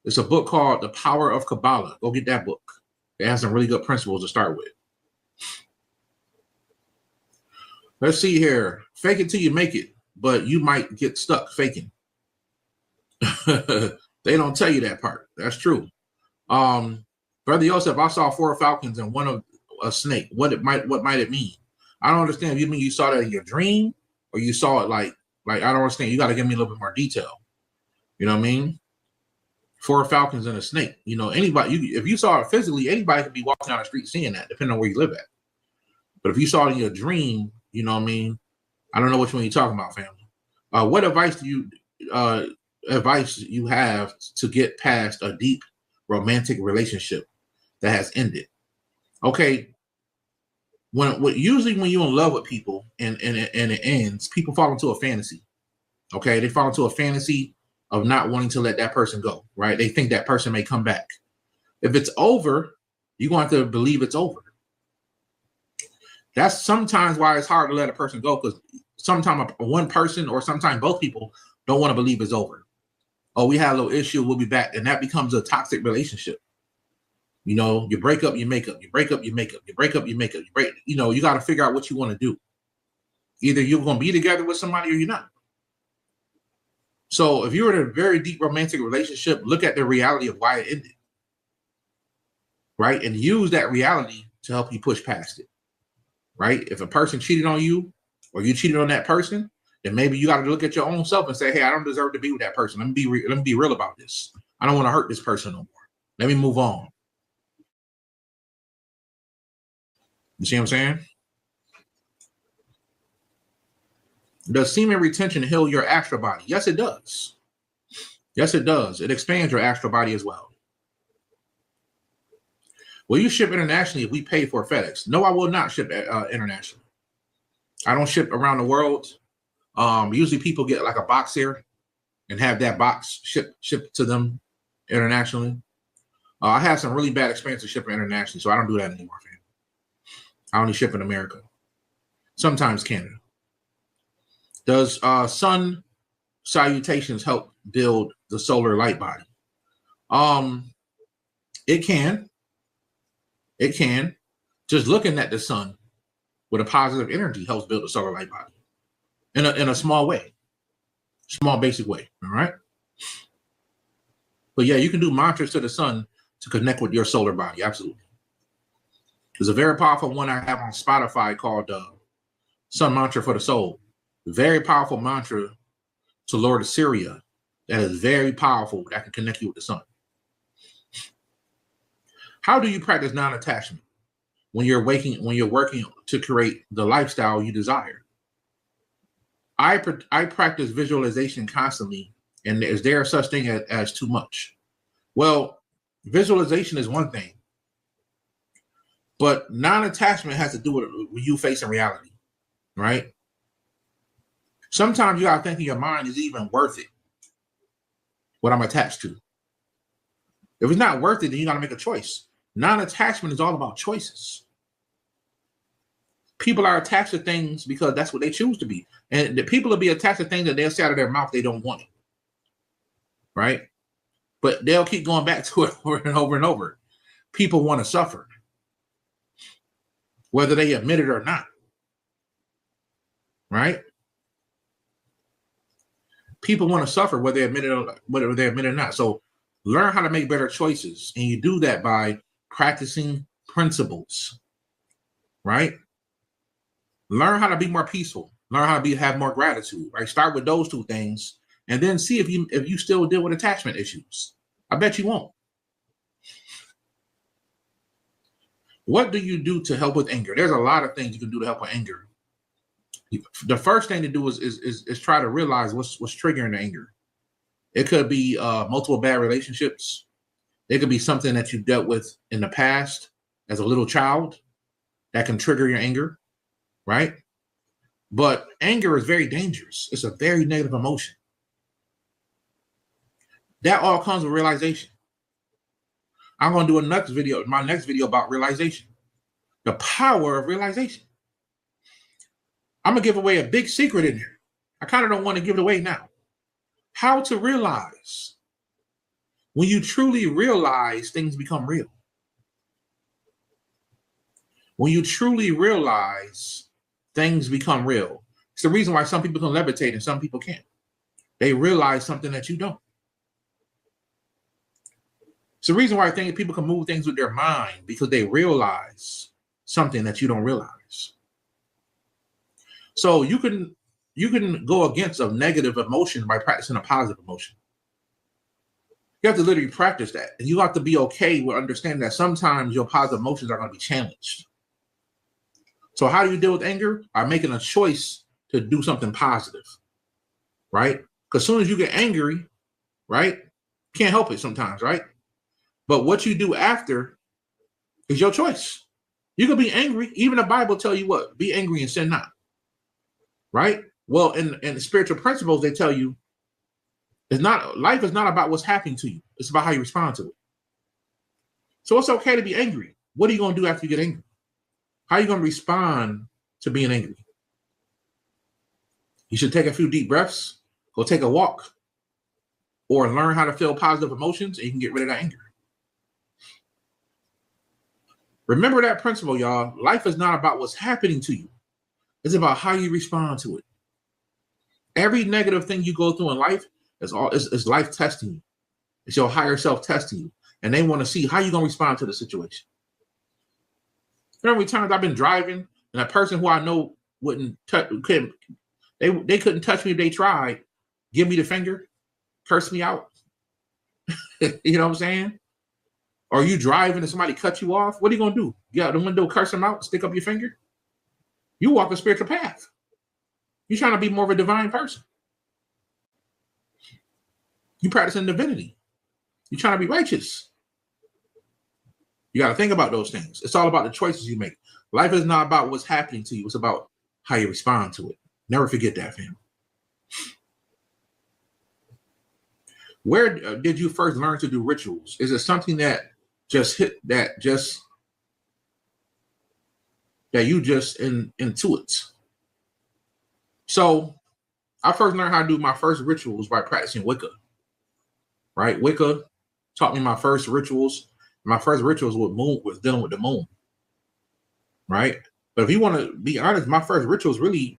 It's a book called The Power of Kabbalah. Go get that book. It has some really good principles to start with. Let's see here. Fake it till you make it, but you might get stuck faking. They don't tell you that part. That's true. Brother Yosef, I saw 4 falcons and one of a snake. What might it mean? I don't understand. You mean you saw that in your dream, or you saw it like I don't understand. You got to give me a little bit more detail. You know what I mean? 4 falcons and a snake. You know, anybody. If you saw it physically, anybody could be walking down the street seeing that, depending on where you live at. But if you saw it in your dream, you know what I mean? I don't know which one you're talking about, family. What advice do you have to get past a deep romantic relationship that has ended? Okay, usually when you're in love with people and it ends, people fall into a fantasy. Okay, they fall into a fantasy of not wanting to let that person go. Right? They think that person may come back. If it's over, you're going to have to believe it's over. That's sometimes why it's hard to let a person go, because sometimes one person or sometimes both people don't want to believe it's over. Oh, we had a little issue, we'll be back. And that becomes a toxic relationship. You know, you break up, you make up, you break up, you make up, you break up, you make up, you know, you got to figure out what you want to do. Either you're going to be together with somebody or you're not. So if you're in a very deep romantic relationship, look at the reality of why it ended. Right? And use that reality to help you push past it. Right? If a person cheated on you or you cheated on that person, then maybe you got to look at your own self and say, hey, I don't deserve to be with that person. Let me be real about this. I don't want to hurt this person no more. Let me move on. You see what I'm saying? Does semen retention heal your astral body? Yes, it does. Yes, it does. It expands your astral body as well. Will you ship internationally if we pay for FedEx? No, I will not ship internationally. I don't ship around the world. Usually people get like a box here and have that box shipped to them internationally. I have some really bad experiences shipping internationally, so I don't do that anymore, fam. I only ship in America. Sometimes Canada. Does sun salutations help build the solar light body? It can. It can. Just looking at the sun with a positive energy helps build the solar light body in a small way, small basic way. All right. But yeah, you can do mantras to the sun to connect with your solar body. Absolutely. There's a very powerful one I have on Spotify called Sun Mantra for the Soul. Very powerful mantra to Lord Assyria that is very powerful that can connect you with the sun. How do you practice non-attachment when you're working to create the lifestyle you desire? I practice visualization constantly, and is there such thing as too much? Well, visualization is one thing, but non-attachment has to do with you facing reality, right? Sometimes you gotta think in your mind, is it even worth it? What I'm attached to. If it's not worth it, then you gotta make a choice. Non-attachment is all about choices. People are attached to things because that's what they choose to be. And the people will be attached to things that they'll say out of their mouth they don't want it. Right? But they'll keep going back to it over and over and over. People want to suffer, whether they admit it or not. Right? People want to suffer whether they admit it or not. So learn how to make better choices. And you do that by practicing principles. Right? Learn how to be more peaceful. Learn how to have more gratitude. Right? Start with those 2 things, and then see if you still deal with attachment issues. I bet you won't. What do you do to help with anger? There's a lot of things you can do to help with anger. The first thing to do is try to realize what's triggering the anger. It could be multiple bad relationships. It could be something that you dealt with in the past as a little child that can trigger your anger. Right? But anger is very dangerous. It's a very negative emotion. That all comes with realization. I'm going to do my next video about realization. The power of realization. I'm going to give away a big secret in here. I kind of don't want to give it away now. How to realize When you truly realize, things become real. When you truly realize, things become real. It's the reason why some people can levitate and some people can't. They realize something that you don't. It's the reason why I think people can move things with their mind, because they realize something that you don't realize. So you can go against a negative emotion by practicing a positive emotion. You have to literally practice that. And you have to be okay with understanding that sometimes your positive emotions are going to be challenged. So how do you deal with anger? By making a choice to do something positive, right? Because as soon as you get angry, right, can't help it sometimes, right? But what you do after is your choice. You can be angry. Even the Bible tell you what? Be angry and sin not, right? Well, in the spiritual principles, they tell you life is not about what's happening to you. It's about how you respond to it. So it's okay to be angry. What are you going to do after you get angry? How are you going to respond to being angry? You should take a few deep breaths, go take a walk, or learn how to feel positive emotions, and you can get rid of that anger. Remember that principle, y'all. Life is not about what's happening to you. It's about how you respond to it. Every negative thing you go through in life is life testing you. It's your higher self testing you. And they want to see how you're going to respond to the situation. Remember times I've been driving and a person who I know they couldn't touch me if they tried, give me the finger, curse me out. You know what I'm saying? Or you driving and somebody cut you off, what are you going to do? Get out the window, curse them out, stick up your finger? You walk a spiritual path. You're trying to be more of a divine person. You practicing divinity. You're trying to be righteous. You got to think about those things. It's all about the choices you make. Life is not about what's happening to you. It's about how you respond to it. Never forget that, fam. Where did you first learn to do rituals? Is it something that you just intuit? So I first learned how to do my first rituals by practicing Wicca, right? Wicca taught me my first rituals. My first rituals was dealing with the moon, right? But if you want to be honest, my first rituals really